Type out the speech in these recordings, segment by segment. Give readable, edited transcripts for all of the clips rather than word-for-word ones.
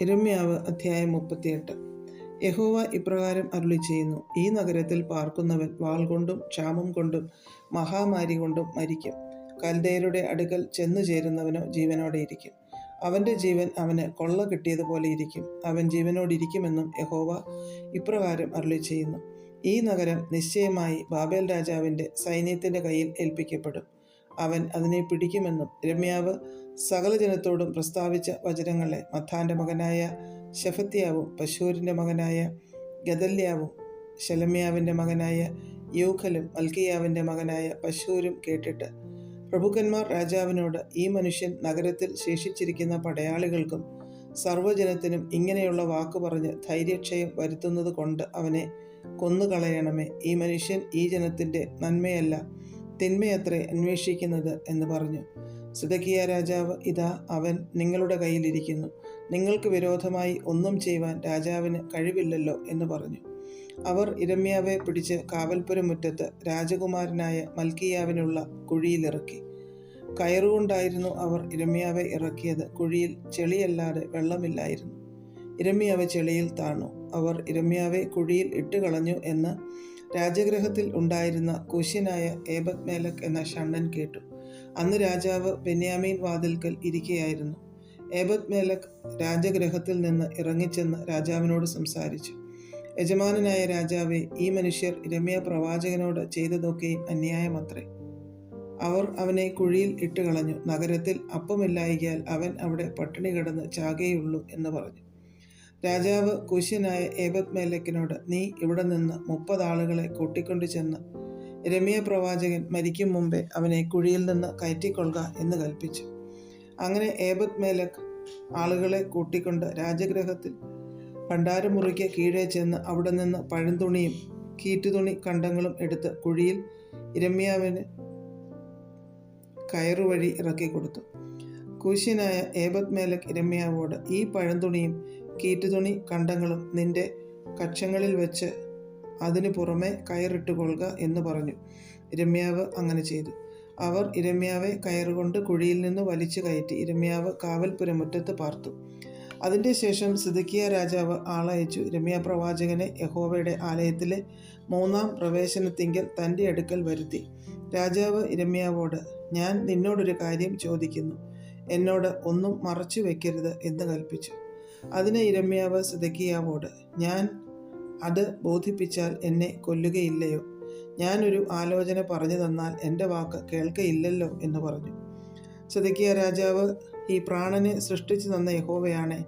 യിരെമ്യാവ് അധ്യായം 38. യഹോവ ഇപ്രകാരം അരുളിച്ചെയ്യുന്നു: ഈ നഗരത്തിൽ പാർക്കുന്നവൻ വാൾ കൊണ്ടും ക്ഷാമം കൊണ്ടും മഹാമാരി കൊണ്ടും മരിക്കും. കൽദയരുടെ അടുക്കൽ ചെന്നു ചേരുന്നവനോ ജീവനോടെ ഇരിക്കും. അവൻ്റെ ജീവൻ അവന് കൊള്ള കിട്ടിയതുപോലെ ഇരിക്കും. അവൻ ജീവനോടിരിക്കുമെന്നും യഹോവ ഇപ്രകാരം അരുളിച്ചെയ്യുന്നു: ഈ നഗരം നിശ്ചയമായി ബാബേൽ രാജാവിൻ്റെ സൈന്യത്തിൻ്റെ കയ്യിൽ ഏൽപ്പിക്കപ്പെടും. അവൻ അതിനെ പിടിക്കുമെന്നും യിരെമ്യാവ് സകല ജനത്തോടും പ്രസ്താവിച്ച വചനങ്ങളെ മത്താൻ്റെ മകനായ ശെഫത്യാവും പശൂരിൻ്റെ മകനായ ഗദല്യാവും ശെലെമ്യാവിൻ്റെ മകനായ യൂഖലും മൽക്കിയാവിൻ്റെ മകനായ പശൂരും കേട്ടിട്ട് പ്രഭുക്കന്മാർ രാജാവിനോട്, ഈ മനുഷ്യൻ നഗരത്തിൽ ശേഷിച്ചിരിക്കുന്ന പടയാളികൾക്കും സർവ്വജനത്തിനും ഇങ്ങനെയുള്ള വാക്ക് പറഞ്ഞ് ധൈര്യക്ഷയം വരുത്തുന്നത് കൊണ്ട് അവനെ കൊന്നുകളയണമേ. ഈ മനുഷ്യൻ ഈ ജനത്തിൻ്റെ നന്മയല്ല, തിന്മയത്രേ അന്വേഷിക്കുന്നത് എന്ന് പറഞ്ഞു. സിദെക്കീയ രാജാവ്, ഇതാ അവൻ നിങ്ങളുടെ കയ്യിലിരിക്കുന്നു, നിങ്ങൾക്ക് വിരോധമായി ഒന്നും ചെയ്യുവാൻ രാജാവിന് കഴിവില്ലല്ലോ എന്ന് പറഞ്ഞു. അവർ യിരെമ്യാവെ പിടിച്ച് കാവൽപ്പുരമുറ്റത്ത് രാജകുമാരനായ മൽക്കിയാവിനുള്ള കുഴിയിലിറക്കി. കയറുകൊണ്ടായിരുന്നു അവർ യിരെമ്യാവെ ഇറക്കിയത്. കുഴിയിൽ ചെളിയല്ലാതെ വെള്ളമില്ലായിരുന്നു. യിരെമ്യാവ് ചെളിയിൽ താണു. അവർ യിരെമ്യാവെ കുഴിയിൽ ഇട്ടുകളഞ്ഞു എന്ന് രാജഗൃഹത്തിൽ ഉണ്ടായിരുന്ന കൂശ്യനായ ഏബദ്മേലെക്ക് എന്ന ഷണ്ഡൻ കേട്ടു. അന്ന് രാജാവ് ബെന്യാമീൻ വാതിൽക്കൽ ഇരിക്കുകയായിരുന്നു. ഏബദ്മേലെക്ക് രാജഗൃഹത്തിൽ നിന്ന് ഇറങ്ങിച്ചെന്ന് രാജാവിനോട് സംസാരിച്ചു. യജമാനനായ രാജാവേ, ഈ മനുഷ്യർ യിരെമ്യാ പ്രവാചകനോട് ചെയ്തതൊക്കെയും അന്യായമത്രേ. അവർ അവനെ കുഴിയിൽ ഇട്ടുകളഞ്ഞു. നഗരത്തിൽ അപ്പമില്ലായികയാൽ അവൻ അവിടെ പട്ടിണി കിടന്ന് ചാകേയുള്ളൂ എന്ന് പറഞ്ഞു. രാജാവ് കൂശ്യനായ ഏബദ്മേലെക്കിനോട്, നീ ഇവിടെ നിന്ന് 30 ആളുകളെ കൂട്ടിക്കൊണ്ടു ചെന്ന് യിരെമ്യാ പ്രവാചകൻ മരിക്കും മുമ്പേ അവനെ കുഴിയിൽ നിന്ന് കയറ്റിക്കൊള്ളുക എന്ന് കൽപ്പിച്ചു. അങ്ങനെ ഏബദ്മേലെക്ക് ആളുകളെ കൂട്ടിക്കൊണ്ട് രാജഗൃഹത്തിൽ ഭണ്ഡാരമുറിക്ക് കീഴെ ചെന്ന് അവിടെ നിന്ന് പഴന്തുണിയും കീറ്റുതുണി കണ്ടങ്ങളും എടുത്ത് കുഴിയിൽ യിരെമ്യാവിന് കയറുവഴി ഇറക്കിക്കൊടുത്തു. കൂശ്യനായ ഏബദ്മേലെക്ക് യിരെമ്യാവോട്, ഈ പഴന്തുണിയും കീറ്റുതുണി കണ്ടങ്ങളും നിന്റെ കക്ഷങ്ങളിൽ വെച്ച് അതിനു പുറമെ കയറിട്ടുകൊള്ളുക എന്ന് പറഞ്ഞു. യിരെമ്യാവ് അങ്ങനെ ചെയ്തു. അവർ യിരെമ്യാവെ കയറുകൊണ്ട് കുഴിയിൽ നിന്ന് വലിച്ചു കയറ്റി യിരെമ്യാവ് കാവൽപ്പുരമുറ്റത്ത് പാർത്തു. അതിൻ്റെ ശേഷം സിദെക്കീയ രാജാവ് ആളയച്ചു യിരെമ്യാ പ്രവാചകനെ യഹോവയുടെ ആലയത്തിലെ 3-ാം പ്രവേശനത്തിങ്കൽ തൻ്റെ അടുക്കൽ വരുത്തി. രാജാവ് യിരെമ്യാവോട്, ഞാൻ നിന്നോടൊരു കാര്യം ചോദിക്കുന്നു, എന്നോട് ഒന്നും മറച്ചു വയ്ക്കരുത് എന്ന് കൽപ്പിച്ചു. അതിന് യിരെമ്യാവ് സിദെക്കീയാവോട്, ഞാൻ അത് ബോധിപ്പിച്ചാൽ എന്നെ കൊല്ലുകയില്ലയോ? ഞാനൊരു ആലോചന പറഞ്ഞു തന്നാൽ എൻ്റെ വാക്ക് കേൾക്കയില്ലല്ലോ എന്ന് പറഞ്ഞു. സിദെക്കീയ രാജാവ്, ഈ പ്രാണനെ സൃഷ്ടിച്ചു തന്ന യഹോവയാണേ,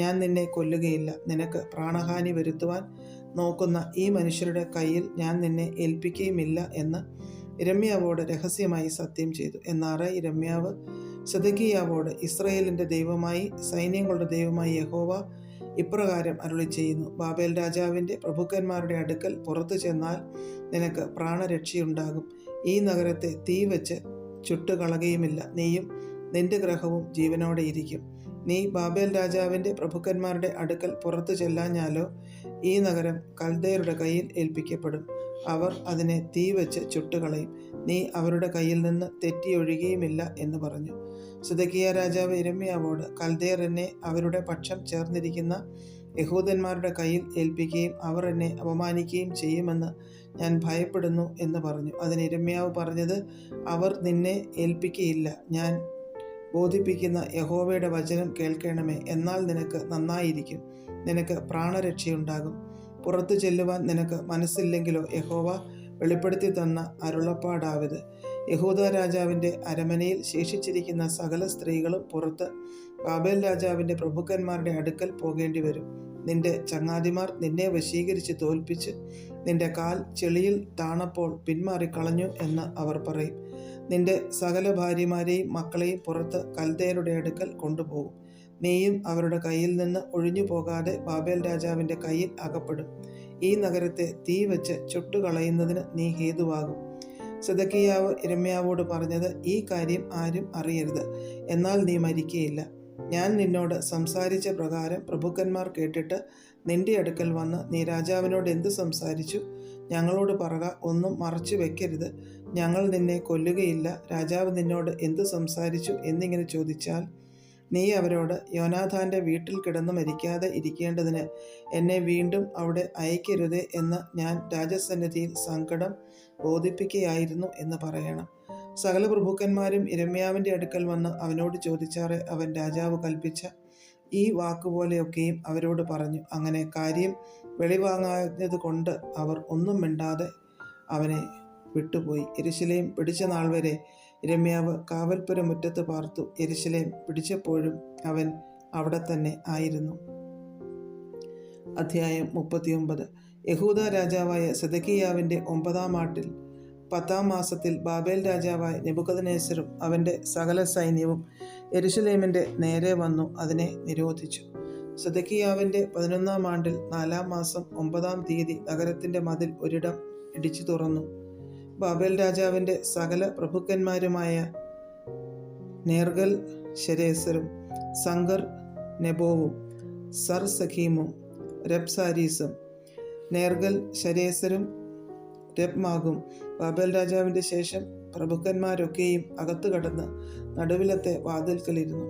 ഞാൻ നിന്നെ കൊല്ലുകയില്ല. നിനക്ക് പ്രാണഹാനി വരുത്തുവാൻ നോക്കുന്ന ഈ മനുഷ്യരുടെ കയ്യിൽ ഞാൻ നിന്നെ ഏൽപ്പിക്കുകയുമില്ല എന്ന് യിരെമ്യാവോട് രഹസ്യമായി സത്യം ചെയ്തു. എന്നാറെ യിരെമ്യാവ് സിദെക്കീയാവോട്, ഇസ്രായേലിൻ്റെ ദൈവമായി സൈന്യങ്ങളുടെ ദൈവമായി യഹോവ ഇപ്രകാരം അരുളിച്ചെയ്യുന്നു: ബാബേൽ രാജാവിൻ്റെ പ്രഭുക്കന്മാരുടെ അടുക്കൽ പുറത്തു ചെന്നാൽ നിനക്ക് പ്രാണരക്ഷയുണ്ടാകും. ഈ നഗരത്തെ തീ വെച്ച് ചുട്ടുകളയുകയുമില്ല. നീയും നിന്റെ ഗ്രഹവും ജീവനോടെ ഇരിക്കും. നീ ബാബേൽ രാജാവിൻ്റെ പ്രഭുക്കന്മാരുടെ അടുക്കൽ പുറത്തു ചെല്ലാഞ്ഞാലോ ഈ നഗരം കൽദയരുടെ കയ്യിൽ ഏൽപ്പിക്കപ്പെടും. അവർ അതിനെ തീ വെച്ച് ചുട്ടുകളയും. നീ അവരുടെ കയ്യിൽ നിന്ന് തെറ്റിയൊഴിയുകയുമില്ല എന്ന് പറഞ്ഞു. സിദെക്കീയ രാജാവ് യിരെമ്യാവോട്, കൽദയർ എന്നെ അവരുടെ പക്ഷം ചേർന്നിരിക്കുന്ന യഹൂദന്മാരുടെ കയ്യിൽ ഏൽപ്പിക്കുകയും അവർ എന്നെ അപമാനിക്കുകയും ചെയ്യുമെന്ന് ഞാൻ ഭയപ്പെടുന്നു എന്ന് പറഞ്ഞു. അതിന് യിരെമ്യാവ് പറഞ്ഞത്, അവർ നിന്നെ ഏൽപ്പിക്കുകയില്ല. ഞാൻ ബോധിപ്പിക്കുന്ന യഹോവയുടെ വചനം കേൾക്കണമേ. എന്നാൽ നിനക്ക് നന്നായിരിക്കും, നിനക്ക് പ്രാണരക്ഷയുണ്ടാകും. പുറത്തു ചെല്ലുവാൻ നിനക്ക് മനസ്സില്ലെങ്കിലോ യഹോവ വെളിപ്പെടുത്തി തന്ന അരുളപ്പാടാവിത്: യഹൂദ രാജാവിൻ്റെ അരമനയിൽ ശേഷിച്ചിരിക്കുന്ന സകല സ്ത്രീകളും പുറത്ത് ബാബേൽ രാജാവിൻ്റെ പ്രഭുക്കന്മാരുടെ അടുക്കൽ പോകേണ്ടി വരും. നിന്റെ ചങ്ങാതിമാർ നിന്നെ വശീകരിച്ച് തോൽപ്പിച്ച് നിന്റെ കാൽ ചെളിയിൽ താണപ്പോൾ പിന്മാറിക്കളഞ്ഞു എന്ന് അവർ പറയും. നിന്റെ സകല ഭാര്യമാരെയും മക്കളെയും പുറത്ത് കൽദയരുടെ അടുക്കൽ കൊണ്ടുപോകും. നീയും അവരുടെ കയ്യിൽ നിന്ന് ഒഴിഞ്ഞു പോകാതെ ബാബേൽ രാജാവിൻ്റെ കയ്യിൽ അകപ്പെടും. ഈ നഗരത്തെ തീ വെച്ച് ചുട്ടുകളയുന്നതിന് നീ ഹേതുവാകും. സിദെക്കീയാവ് യിരെമ്യാവോട് പറഞ്ഞത്, ഈ കാര്യം ആരും അറിയരുത്, എന്നാൽ നീ മരിക്കുകയില്ല. ഞാൻ നിന്നോട് സംസാരിച്ച പ്രകാരം പ്രഭുക്കന്മാർ കേട്ടിട്ട് നിന്റെ അടുക്കൽ വന്ന്, നീ രാജാവിനോട് എന്ത് സംസാരിച്ചു? ഞങ്ങളോട് പറക, ഒന്നും മറച്ചു വെക്കരുത്. ഞങ്ങൾ നിന്നെ കൊല്ലുകയില്ല. രാജാവ് നിന്നോട് എന്ത് സംസാരിച്ചു എന്നിങ്ങനെ ചോദിച്ചാൽ നീ അവരോട്, യോനാഥാൻ്റെ വീട്ടിൽ കിടന്നു മരിക്കാതെ ഇരിക്കേണ്ടതിന് എന്നെ വീണ്ടും അവിടെ അയക്കരുതേ എന്ന് ഞാൻ രാജസന്നിധിയിൽ സങ്കടം ബോധിപ്പിക്കുകയായിരുന്നു എന്ന് പറയണം. സകല പ്രഭുക്കന്മാരും യിരെമ്യാവിൻ്റെ അടുക്കൽ വന്ന് അവനോട് ചോദിച്ചാറെ അവൻ രാജാവ് കൽപ്പിച്ച ഈ വാക്കുപോലെയൊക്കെയും അവരോട് പറഞ്ഞു. അങ്ങനെ കാര്യം വെളിവാങ്ങാഞ്ഞത് കൊണ്ട് അവർ ഒന്നും മിണ്ടാതെ അവനെ വിട്ടുപോയി. യെരൂശലേം പിടിച്ച നാൾ വരെ യിരെമ്യാവ് കാവൽപ്പുര മുറ്റത്ത് പാർത്തു. യെരൂശലേം പിടിച്ചപ്പോഴും അവൻ അവിടെ തന്നെ ആയിരുന്നു. അധ്യായം 39. യഹൂദ രാജാവായ സിദെക്കീയാവിൻ്റെ 9-ാം ആണ്ടിൽ 10-ാം മാസത്തിൽ ബാബേൽ രാജാവായ നെബൂഖദ്നേസരും അവൻ്റെ സകല സൈന്യവും യെരൂശലേമിൻ്റെ നേരെ വന്നു അതിനെ നിരോധിച്ചു. സിദെക്കീയാവിൻ്റെ 11-ാം ആണ്ടിൽ 4-ാം മാസം 9-ാം തീയതി നഗരത്തിൻ്റെ മതിൽ ഒരിടം ഇടിച്ചു തുറന്നു. ബാബേൽ രാജാവിൻ്റെ സകല പ്രഭുക്കന്മാരുമായ നേർഗൽ ശരേസരും സങ്കർ നെബോവും സർസഖീമും രബ്സാരീസും നേർഗൽ ശരേസരും രബ്മാഗും ബാബേൽ രാജാവിൻ്റെ ശേഷം പ്രഭുക്കന്മാരൊക്കെയും അകത്തു കടന്ന് നടുവിലത്തെ വാതിൽക്കലിരുന്നു.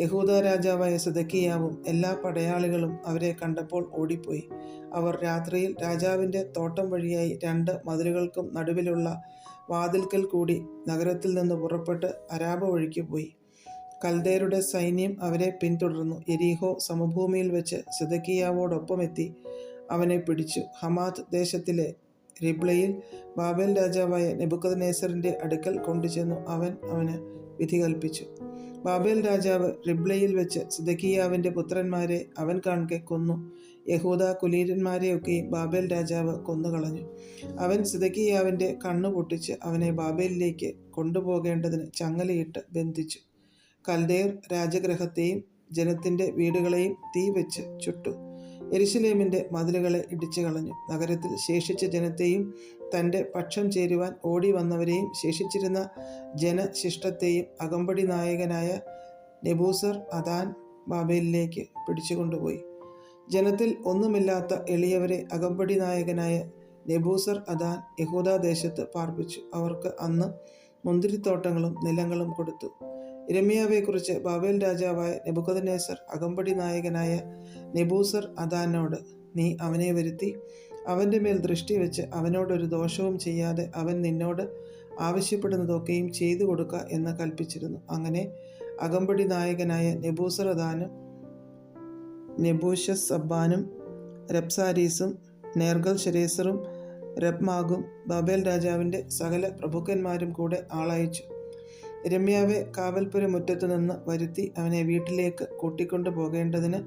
യഹൂദ രാജാവായ സിദെക്കീയാവും എല്ലാ പടയാളികളും അവരെ കണ്ടപ്പോൾ ഓടിപ്പോയി. അവർ രാത്രിയിൽ രാജാവിൻ്റെ തോട്ടം വഴിയായി 2 മതിലുകൾക്കും നടുവിലുള്ള വാതിൽക്കൽ കൂടി നഗരത്തിൽ നിന്ന് പുറപ്പെട്ട് അരാബ വഴിക്ക് പോയി. കൽദയരുടെ സൈന്യം അവരെ പിന്തുടർന്നു. യെരീഹോ സമഭൂമിയിൽ വെച്ച് സിദെക്കീയാവോടൊപ്പമെത്തി അവനെ പിടിച്ചു. ഹമാത്ത് ദേശത്തിലെ റിബ്ലയിൽ ബാബേൽ രാജാവായ നെബൂഖദ്നേസറിൻ്റെ അടുക്കൽ കൊണ്ടുചെന്നു അവന് വിധി കൽപ്പിച്ചു. ബാബേൽ രാജാവ് റിബ്ലയിൽ വെച്ച് സിദെക്കീയാവിൻ്റെ പുത്രന്മാരെ അവൻ കാൺകെ കൊന്നു. യഹൂദ കുലീനന്മാരെയൊക്കെയും ബാബേൽ രാജാവ് കൊന്നുകളഞ്ഞു. അവൻ സിദെക്കീയാവിൻ്റെ കണ്ണു പൊട്ടിച്ച് അവനെ ബാബേലിലേക്ക് കൊണ്ടുപോകേണ്ടതിന് ചങ്ങലയിട്ട് ബന്ധിച്ചു. കൽദയർ രാജഗൃഹത്തെയും ജനത്തിൻ്റെ വീടുകളെയും തീ വെച്ച് ചുട്ടു. യെരൂശലേമിൻ്റെ മതിലുകളെ ഇടിച്ചു കളഞ്ഞു. നഗരത്തിൽ ശേഷിച്ച ജനത്തെയും തൻ്റെ പക്ഷം ചേരുവാൻ ഓടി വന്നവരെയും ശേഷിച്ചിരുന്ന ജനശിഷ്ടത്തെയും അകമ്പടി നായകനായ നെബൂസർ അദാൻ ബാബേലിലേക്ക് പിടിച്ചുകൊണ്ടുപോയി. ജനത്തിൽ ഒന്നുമില്ലാത്ത എളിയവരെ അകമ്പടി നായകനായ നെബൂസർ അദാൻ യഹൂദാദേശത്ത് പാർപ്പിച്ചു. അവർക്ക് അന്ന് മുന്തിരിത്തോട്ടങ്ങളും നിലങ്ങളും കൊടുത്തു. യിരെമ്യാവെക്കുറിച്ച് ബാബേൽ രാജാവായ നെബൂഖദ്നേസർ അകമ്പടി നായകനായ നെബൂസർ അദാനോട്, നീ അവനെ വരുത്തി അവൻ്റെ മേൽ ദൃഷ്ടി വെച്ച് അവനോടൊരു ദോഷവും ചെയ്യാതെ അവൻ നിന്നോട് ആവശ്യപ്പെടുന്നതൊക്കെയും ചെയ്തു കൊടുക്കുക എന്ന് കൽപ്പിച്ചിരുന്നു. അങ്ങനെ അകമ്പടി നായകനായ നെബൂസർ അദാനും നെബൂശസ്സബ്ബാനും രബ്സാരീസും നേർഗൽ ശരേസറും രബ്മാഗും ബാബേൽ രാജാവിൻ്റെ സകല പ്രഭുക്കന്മാരും കൂടെ ആളയച്ചു. യിരെമ്യാവെ കാവൽപ്പുര മുറ്റത്തു നിന്ന് വരുത്തി അവനെ വീട്ടിലേക്ക് കൂട്ടിക്കൊണ്ടു പോകേണ്ടതിന്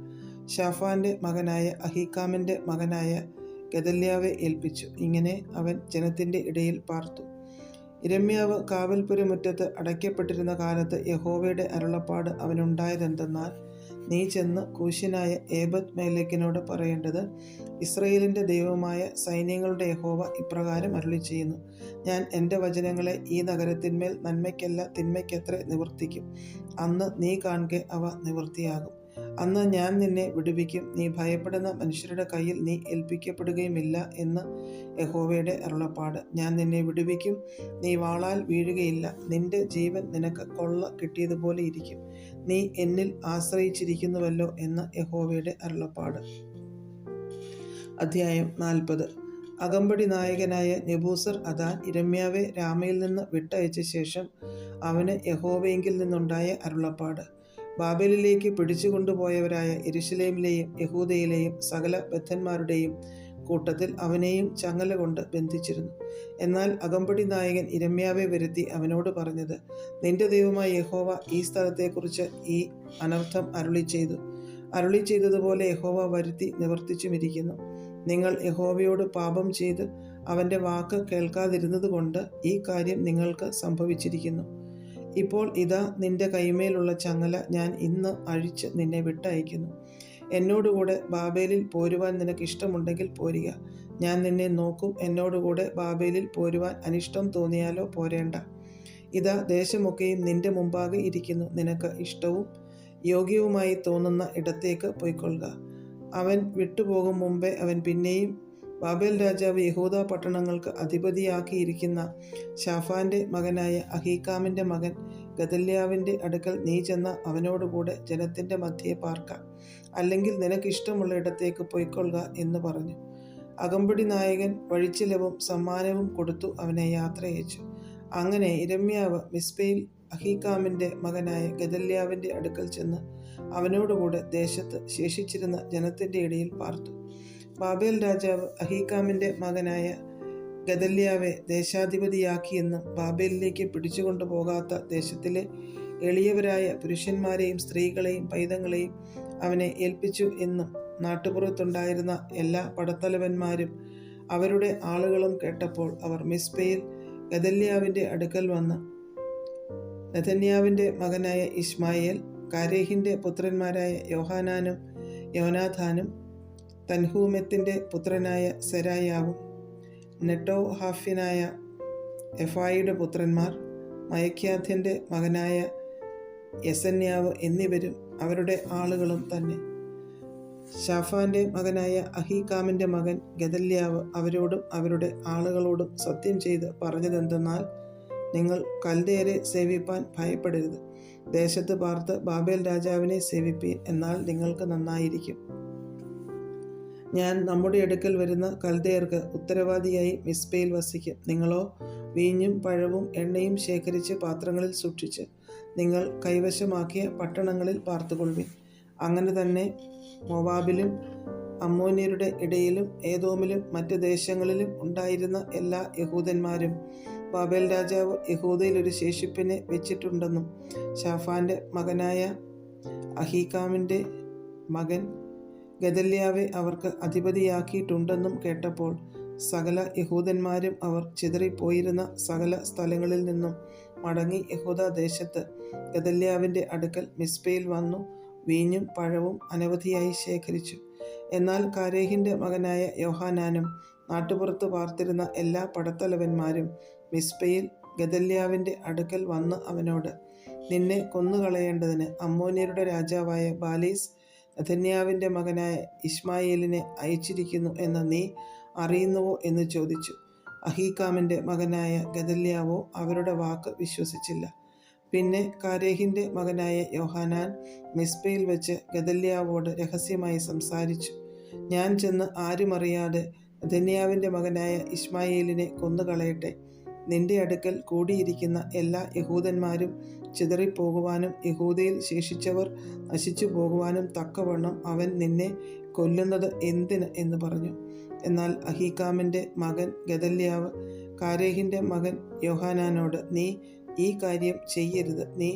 ശാഫാൻ്റെ മകനായ അഹീക്കാമിൻ്റെ മകനായ ഗെദല്യാവെ ഏൽപ്പിച്ചു. ഇങ്ങനെ അവൻ ജനത്തിൻ്റെ ഇടയിൽ പാർത്തു. യിരെമ്യാവ് കാവൽപ്പുര മുറ്റത്ത് അടയ്ക്കപ്പെട്ടിരുന്ന കാലത്ത് യഹോവയുടെ അരുളപ്പാട് അവനുണ്ടായതെന്തെന്നാൽ, നീ ചെന്ന് കൂശ്യനായ ഏബദ് മേലെക്കിനോട് പറയേണ്ടത്, ഇസ്രായേലിൻ്റെ ദൈവമായ സൈന്യങ്ങളുടെ യഹോവ ഇപ്രകാരം അരുളിച്ചെയ്യുന്നു, ഞാൻ എൻ്റെ വചനങ്ങളെ ഈ നഗരത്തിന്മേൽ നന്മയ്ക്കല്ല തിന്മയ്ക്കത്രേ നിവർത്തിക്കും. അന്ന് നീ കാൺകെ അവ നിവൃത്തിയാകും. അന്ന് ഞാൻ നിന്നെ വിടുവിക്കും. നീ ഭയപ്പെടുന്ന മനുഷ്യരുടെ കയ്യിൽ നീ ഏൽപ്പിക്കപ്പെടുകയുമില്ല എന്ന് യഹോവയുടെ അരുളപ്പാട്. ഞാൻ നിന്നെ വിടുവിക്കും. നീ വാളാൽ വീഴുകയില്ല. നിന്റെ ജീവൻ നിനക്ക് കൊള്ള കിട്ടിയതുപോലെ ഇരിക്കും. നീ എന്നിൽ ആശ്രയിച്ചിരിക്കുന്നുവല്ലോ എന്ന് യഹോവയുടെ അരുളപ്പാട്. അധ്യായം 40. അകമ്പടി നായകനായ നെബൂസർ അദാൻ യിരെമ്യാവെ രാമയിൽ നിന്ന് വിട്ടയച്ച ശേഷം അവന് യഹോവയെങ്കിൽ നിന്നുണ്ടായ അരുളപ്പാട്. ബാബേലിലേക്ക് പിടിച്ചുകൊണ്ടുപോയവരായ യെരൂശലേമിലെയും യഹൂദയിലെയും സകല ബദ്ധന്മാരുടെയും കൂട്ടത്തിൽ അവനെയും ചങ്ങല കൊണ്ട് ബന്ധിച്ചിരുന്നു. എന്നാൽ അകമ്പടി നായകൻ യിരെമ്യാവെ വരുത്തി അവനോട് പറഞ്ഞത്, നിന്റെ ദൈവമായ യഹോവ ഈ സ്ഥലത്തെക്കുറിച്ച് ഈ അനർത്ഥം അരുളി ചെയ്തതുപോലെ യഹോവ വരുത്തി നിവർത്തിച്ചുമിരിക്കുന്നു. നിങ്ങൾ യഹോവയോട് പാപം ചെയ്ത് അവൻ്റെ വാക്ക് കേൾക്കാതിരുന്നതുകൊണ്ട് ഈ കാര്യം നിങ്ങൾക്ക് സംഭവിച്ചിരിക്കുന്നു. ഇപ്പോൾ ഇതാ നിന്റെ കൈമേലുള്ള ചങ്ങല ഞാൻ ഇന്ന് അഴിച്ച് നിന്നെ വിട്ടയക്കുന്നു. എന്നോടുകൂടെ ബാബേലിൽ പോരുവാൻ നിനക്ക് ഇഷ്ടമുണ്ടെങ്കിൽ പോരുക. ഞാൻ നിന്നെ നോക്കും. എന്നോടുകൂടെ ബാബേലിൽ പോരുവാൻ അനിഷ്ടം തോന്നിയാലോ പോരേണ്ട. ഇതാ ദേശമൊക്കെയും നിന്റെ മുമ്പാകെ ഇരിക്കുന്നു. നിനക്ക് ഇഷ്ടവും യോഗ്യവുമായി തോന്നുന്ന ഇടത്തേക്ക് പൊയ്ക്കൊള്ളുക. അവൻ വിട്ടുപോകും മുമ്പേ അവൻ പിന്നെയും ബാബേൽ രാജാവ് യഹൂദ പട്ടണങ്ങൾക്ക് അധിപതിയാക്കിയിരിക്കുന്ന ശാഫാൻ്റെ മകനായ അഹീക്കാമിൻ്റെ മകൻ ഗദല്യാവിൻ്റെ അടുക്കൽ നീ ചെന്ന അവനോടുകൂടെ ജനത്തിൻ്റെ മധ്യേ പാർക്ക, അല്ലെങ്കിൽ നിനക്കിഷ്ടമുള്ള ഇടത്തേക്ക് പൊയ്ക്കൊള്ളുക എന്ന് പറഞ്ഞു. അകമ്പടി നായകൻ വഴിച്ചിലവും സമ്മാനവും കൊടുത്തു അവനെ യാത്രയച്ചു. അങ്ങനെ യിരെമ്യാവ് മിസ്പയിൽ അഹീക്കാമിൻ്റെ മകനായ ഗദല്യാവിൻ്റെ അടുക്കൽ ചെന്ന് അവനോടുകൂടെ ദേശത്ത് ശേഷിച്ചിരുന്ന ജനത്തിൻ്റെ ഇടയിൽ പാർത്തു. ബാബേൽ രാജാവ് അഹീക്കാമിൻ്റെ മകനായ ഗദല്യാവെ ദേശാധിപതിയാക്കിയെന്നും ബാബേലിലേക്ക് പിടിച്ചുകൊണ്ടു പോകാത്ത ദേശത്തിലെ എളിയവരായ പുരുഷന്മാരെയും സ്ത്രീകളെയും പൈതങ്ങളെയും അവനെ ഏൽപ്പിച്ചു എന്നും നാട്ടുപുറത്തുണ്ടായിരുന്ന എല്ലാ പടത്തലവന്മാരും അവരുടെ ആളുകളും കേട്ടപ്പോൾ അവർ മിസ്പയിൽ ഗദല്യാവിൻ്റെ അടുക്കൽ വന്ന് നെഥന്യാവിൻ്റെ മകനായ ഇശ്മായേൽ, കാരേഹിൻ്റെ പുത്രന്മാരായ യോഹാനാനും യോനാഥാനും, തൻഹൂമെത്തിൻ്റെ പുത്രനായ സെരായാവും, നെട്ടോഹാഫ്യനായ എഫായിയുടെ പുത്രന്മാർ, മയക്യാഥ്യൻ്റെ മകനായ യെസന്യാവ് എന്നിവരും അവരുടെ ആളുകളും തന്നെ. ശാഫാൻ്റെ മകനായ അഹീക്കാമിൻ്റെ മകൻ ഗദല്യാവ് അവരോടും അവരുടെ ആളുകളോടും സത്യം ചെയ്ത് പറഞ്ഞതെന്തെന്നാൽ, നിങ്ങൾ കൽദയരെ സേവിപ്പാൻ ഭയപ്പെടരുത്. ദേശത്ത് പാർത്ത് ബാബേൽ രാജാവിനെ സേവിപ്പീൻ, എന്നാൽ നിങ്ങൾക്ക് നന്നായിരിക്കും. ഞാൻ നമ്മുടെ അടുക്കൽ വരുന്ന കൽദയർക്ക് ഉത്തരവാദിയായി മിസ്പയിൽ വസിക്കും. നിങ്ങളോ വീഞ്ഞും പഴവും എണ്ണയും ശേഖരിച്ച് പാത്രങ്ങളിൽ സൂക്ഷിച്ച് നിങ്ങൾ കൈവശമാക്കിയ പട്ടണങ്ങളിൽ പാർത്തുകൊള്ളുവിൻ. അങ്ങനെ തന്നെ മോവാബിലും അമ്മോന്യരുടെ ഇടയിലും ഏദോമിലും മറ്റ് ദേശങ്ങളിലും ഉണ്ടായിരുന്ന എല്ലാ യഹൂദന്മാരും ബാബേൽ രാജാവ് യഹൂദയിൽ ഒരു ശേഷിപ്പിനെ വെച്ചിട്ടുണ്ടെന്നും ശാഫാൻ്റെ മകനായ അഹീക്കാമിൻ്റെ മകൻ ഗദല്യാവെ അവർക്ക് അധിപതിയാക്കിയിട്ടുണ്ടെന്നും കേട്ടപ്പോൾ സകല യഹൂദന്മാരും അവർ ചിതറിപ്പോയിരുന്ന സകല സ്ഥലങ്ങളിൽ നിന്നും മടങ്ങി യഹൂദ ദേശത്ത് ഗദല്യാവിൻ്റെ അടുക്കൽ മിസ്പയിൽ വന്നു വീഞ്ഞും പഴവും അനവധിയായി ശേഖരിച്ചു. എന്നാൽ കാരേഹിൻ്റെ മകനായ യോഹാനാനും നാട്ടുപുറത്ത് പാർത്തിരുന്ന എല്ലാ പടത്തലവന്മാരും മിസ്പയിൽ ഗദല്യാവിൻ്റെ അടുക്കൽ വന്ന് അവനോട്, നിന്നെ കൊന്നുകളയേണ്ടതിന് അമ്മോന്യരുടെ രാജാവായ ബാലീസ് നെഥന്യാവിൻ്റെ മകനായ ഇശ്മായേലിനെ അയച്ചിരിക്കുന്നു എന്ന് നീ അറിയുന്നുവോ എന്ന് ചോദിച്ചു. അഹീക്കാമിൻ്റെ മകനായ ഗദല്യാവോ അവരുടെ വാക്ക് വിശ്വസിച്ചില്ല. പിന്നെ കാരേഹിൻ്റെ മകനായ യോഹാനാൻ മിസ്പയിൽ വെച്ച് ഗദല്യാവോട് രഹസ്യമായി സംസാരിച്ചു. ഞാൻ ചെന്ന് ആരും അറിയാതെ നെഥന്യാവിൻ്റെ മകനായ ഇശ്മായേലിനെ കൊന്നുകളയട്ടെ. നിന്റെ അടുക്കൽ കൂടിയിരിക്കുന്ന എല്ലാ യഹൂദന്മാരും ചിതറിപ്പോകുവാനും യഹൂദയിൽ ശേഷിച്ചവർ നശിച്ചു പോകുവാനും തക്കവണ്ണം അവൻ നിന്നെ കൊല്ലുന്നത് എന്തിന് എന്ന് പറഞ്ഞു. എന്നാൽ അഹീക്കാമിൻ്റെ മകൻ ഗദല്യാവ് കാരേഹിൻ്റെ മകൻ യോഹാനാനോട്, നീ ഈ കാര്യം ചെയ്യരുത്. നീ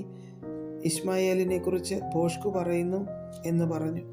ഇശ്മായേലിനെ കുറിച്ച് ഭോഷ്കു പറയുന്നു എന്ന് പറഞ്ഞു.